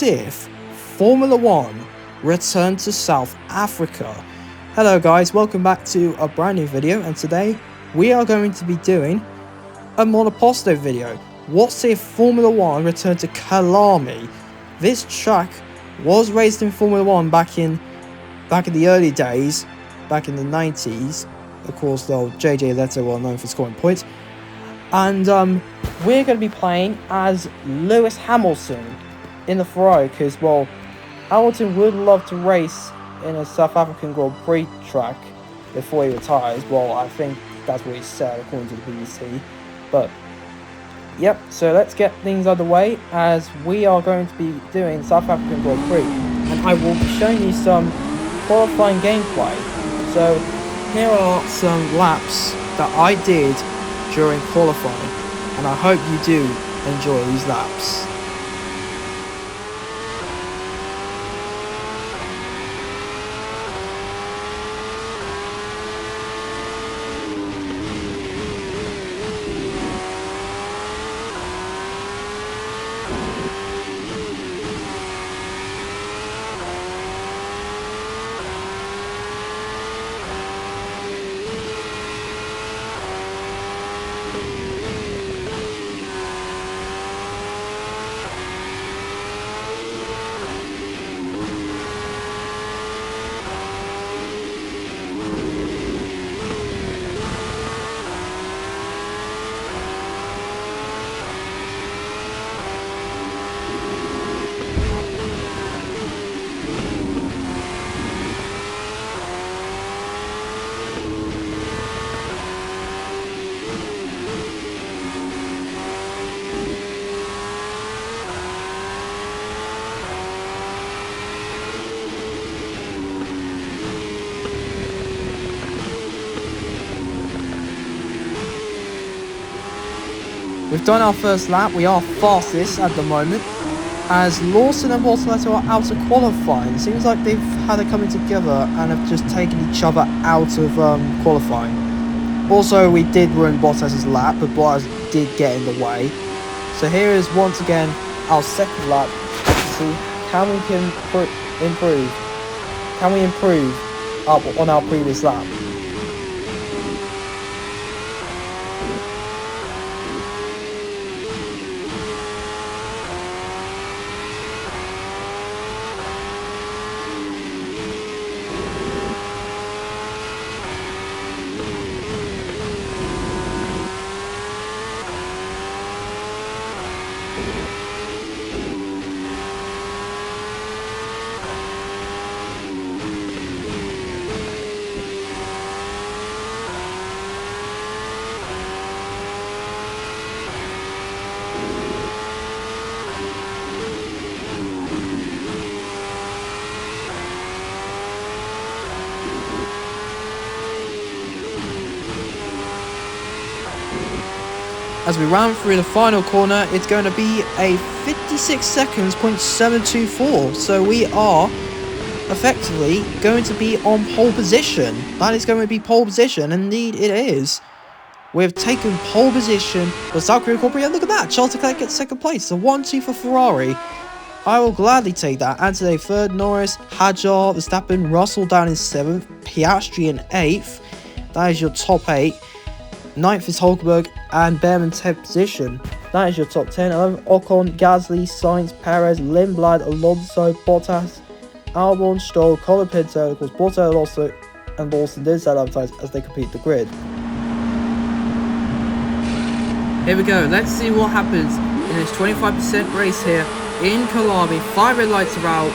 What if Formula One returned to South Africa? Hello guys, welcome back to a brand new video, and today we are going to be doing a Monoposto video. What if Formula One returned to Kalami? This track was raced in Formula One back in the early days, back in the 90s. Of course, though, JJ Leto, well known for scoring points. And we're going to be playing as Lewis Hamilton in the Ferrari, because, well, Hamilton would love to race in a South African Grand Prix track before he retires. Well, I think that's what he said, according to the BBC. But, yep, so let's get things underway, as we are going to be doing South African Grand Prix. And I will be showing you some qualifying gameplay. So, here are some laps that I did during qualifying, and I hope you do enjoy these laps. We've done our first lap. We are fastest at the moment, as Lawson and Bortoletto are out of qualifying. Seems like they've had it coming together and have just taken each other out of qualifying. Also, we did ruin Bottas's lap, but Bottas did get in the way. So here is once again our second lap to see how we can improve. Can we improve up on our previous lap? As we round through the final corner, it's going to be a 56 seconds, .724. So we are effectively going to be on pole position. That is going to be pole position. Indeed, it is. We've taken pole position for South Korea Grand Prix. And look at that. Charles Leclerc gets second place. So 1-2 for Ferrari. I will gladly take that. And today, third, Norris, Hadjar, Verstappen, Russell down in 7th, Piastri in 8th. That is your top 8. 9th is Hulkenberg and Behrman 10th position. That is your top 10. 11th, Ocon, Gasly, Sainz, Perez, Lindblad, Alonso, Bottas, Albon, Stroll, Colapinto, of course, Bottas, Alonso, and Lawson did set advertise as they complete the grid. Here we go. Let's see what happens in this 25% race here in Kalami. 5 red lights are out.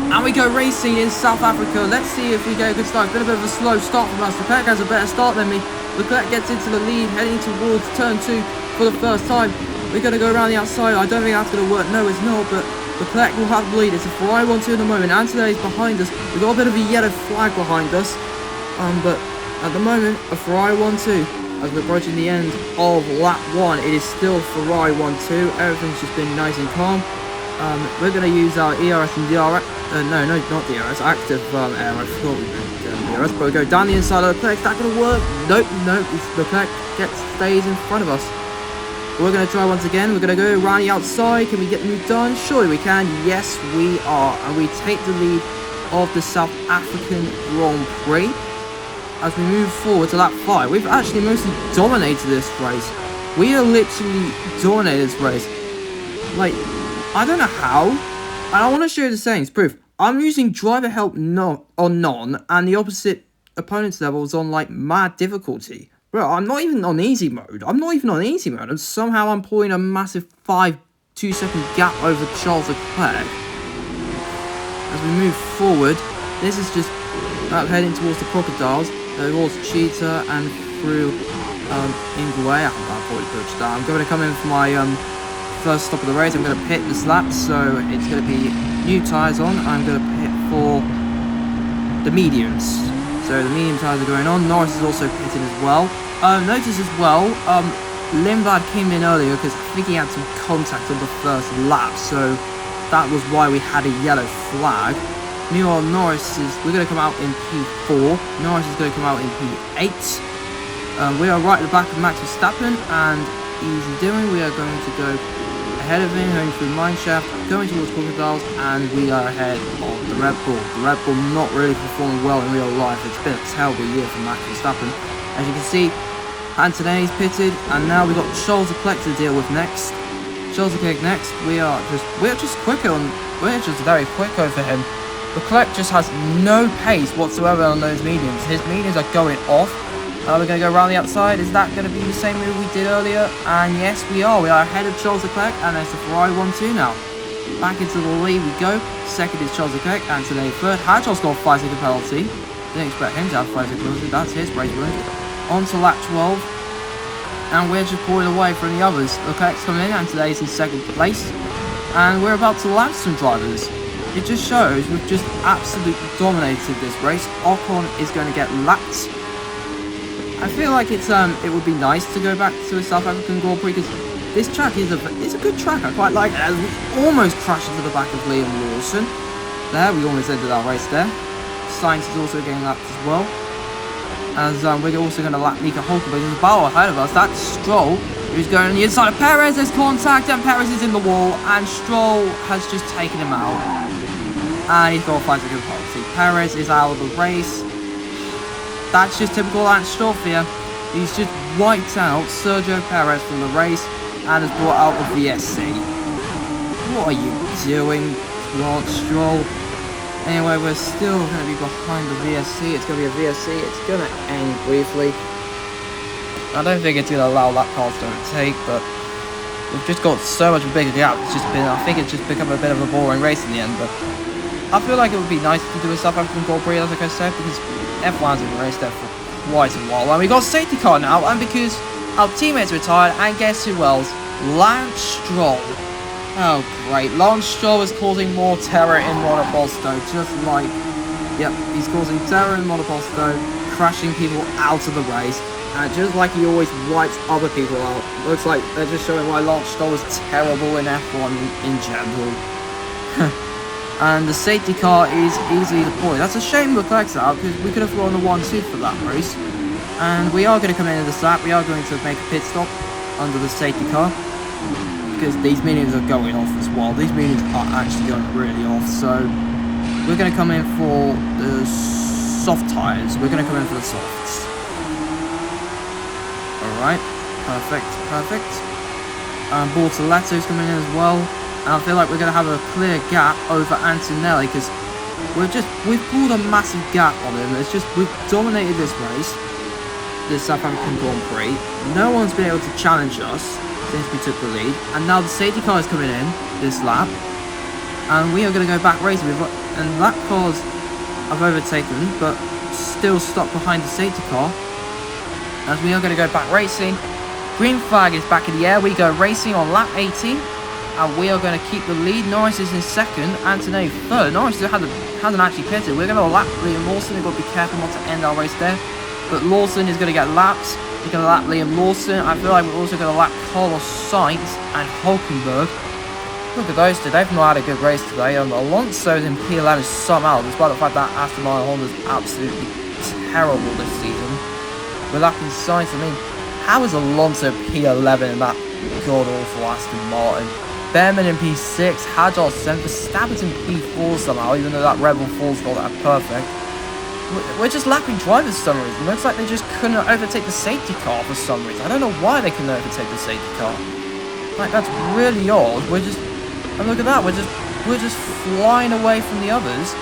And we go racing in South Africa. Let's see if we get a good start. Been a bit of a slow start from us. Leclerc has a better start than me. Leclerc gets into the lead, heading towards turn 2 for the first time. We're going to go around the outside. I don't think that's going to work. No, it's not. But Leclerc will have the lead. It's a Ferrari 1-2 at the moment. Antonelli is behind us. We've got a bit of a yellow flag behind us. But at the moment, a Ferrari 1-2. As we're approaching the end of lap 1, it is still Ferrari 1-2. Everything's just been nice and calm. We're going to use our ERS and DRS. No, not DRS. Active air. I forgot we meant DRS. But we go down the inside of Leclerc. Is that going to work? Nope. Leclerc stays in front of us. We're going to try once again. We're going to go around the outside. Can we get the move done? Surely we can. Yes, we are. And we take the lead of the South African Grand Prix. As we move forward to lap 5, we've actually mostly dominated this race. We are literally dominated this race. Like, I don't know how. And I want to show you the settings. Proof. I'm using driver help on none, and the opposite opponent's level is on, like, mad difficulty. Bro, I'm not even on easy mode. And somehow I'm pulling a massive 2-second gap over Charles Leclerc. As we move forward, this is just heading towards the crocodiles, towards Cheetah and through Ingwe. I probably butchered that. I'm going to come in for my first stop of the race. I'm going to pit this lap, so it's going to be new tyres on. I'm going to pit for the mediums. So the medium tyres are going on. Norris is also pitting as well. Notice as well, Lindblad came in earlier because I think he had some contact on the first lap, so that was why we had a yellow flag. Meanwhile, we're going to come out in P4. Norris is going to come out in P8. We are right at the back of Max Verstappen, and easy doing. We are going to go ahead of him, going through Mineshaft, going towards Crocodiles, and we are ahead of the Red Bull. The Red Bull not really performing well in real life. It's been a terrible year for Max Verstappen. As you can see, Antonelli's pitted, and now we've got Charles Leclerc to deal with next. Charles Leclerc next. We're just very quick over him. Leclerc just has no pace whatsoever on those mediums. His mediums are going off. We're going to go around the outside. Is that going to be the same move we did earlier? And yes, we are. We are ahead of Charles Leclerc, and there's the Ferrari 1-2 now. Back into the lead we go. Second is Charles Leclerc, Antonelli third. Had Charles scored 5-second penalty. Didn't expect him to have 5-second penalty. That's his race win. On to lap 12. And we're just pulling away from the others. Leclerc's coming in, and today's in second place. And we're about to lap some drivers. It just shows we've just absolutely dominated this race. Ocon is going to get lapped. I feel like it would be nice to go back to a South African Grand Prix because this track is a good track. I quite like it. As we almost crashed into the back of Liam Lawson. There, we almost ended our race there. Sainz is also getting lapped as well. As we're also going to lap Nico Hulkenberg. There's a battle ahead of us. That's Stroll, who's going on the inside of Perez. There's contact, and Perez is in the wall, and Stroll has just taken him out. And he's got a 5-second penalty. Perez is out of the race. That's just typical Lance Stroll here. He's just wiped out Sergio Perez from the race and has brought out the VSC. What are you doing, Lance Stroll? Anyway, we're still going to be behind the VSC. It's going to be a VSC. It's going to end briefly. I don't think it's going to allow lap cars to overtake, but we've just got so much of a bigger gap. I think it's just become a bit of a boring race in the end, but I feel like it would be nice to do a South African Grand Prix, like I said, because F1's been raced there for quite a while. And we got a safety car now, and because our teammates retired, and guess who else? Lance Stroll. Oh, great. Lance Stroll is causing more terror in Monoposto, just like... Yep, he's causing terror in Monoposto, crashing people out of the race, and just like he always wipes other people out. Looks like they're just showing why Lance Stroll is terrible in F1 in general. And the safety car is easily deployed. That's a shame Leclerc's out, because we could have thrown a 1-2 for that race. And we are going to come into this lap. We are going to make a pit stop under the safety car, because these mediums are going off as well. These mediums are actually going really off. So we're going to come in for the soft tyres. We're going to come in for the softs. Alright, perfect. Bortoletto's coming in as well. And I feel like we're going to have a clear gap over Antonelli, because we've pulled a massive gap on him. It's just, we've dominated this race, this South African Grand Prix. No one's been able to challenge us since we took the lead. And now the safety car is coming in this lap. And we are going to go back racing. And lap cars have overtaken, but still stuck behind the safety car. As we are going to go back racing. Green flag is back in the air. We go racing on lap 18. And we are going to keep the lead. Norris is in second. Antonelli third. Norris hasn't actually pitted. We're going to lap Liam Lawson. We've got to be careful not to end our race there. But Lawson is going to get lapped. We're going to lap Liam Lawson. I feel like we're also going to lap Carlos Sainz and Hulkenberg. Look at those two. They've not had a good race today. Alonso's in P11 somehow, despite the fact that Aston Martin Honda's absolutely terrible this season. We're lapping Sainz. I mean, how is Alonso P11 in that god-awful Aston Martin. Behrman in P6, Hadjar 7th, Verstappen in P4 somehow, even though that Red Bull 4's not that perfect. We're just lapping drivers for some reason. Looks like they just couldn't overtake the safety car for some reason. I don't know why they couldn't overtake the safety car. Like, that's really odd. And look at that, we're just flying away from the others.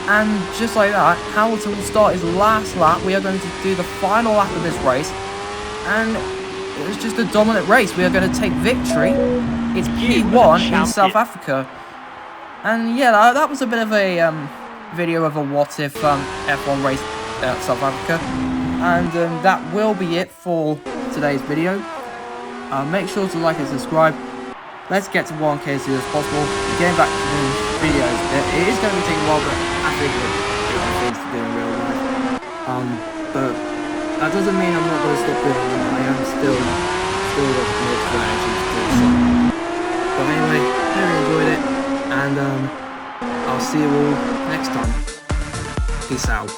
And just like that, Hamilton will start his last lap. We are going to do the final lap of this race. And it was just a dominant race. We are going to take victory. It's P1 in South Africa. And yeah, that was a bit of a video of a what if F1 race South Africa. And that will be it for today's video. Make sure to like and subscribe. Let's get to 1K as soon as possible. Getting back to the videos, it is going to be taking a while, but I think there are things to do in real life. But that doesn't mean I'm not going to stop doing them. I am still got the motive energy to do so. But anyway, I really enjoyed it, and I'll see you all next time. Peace out.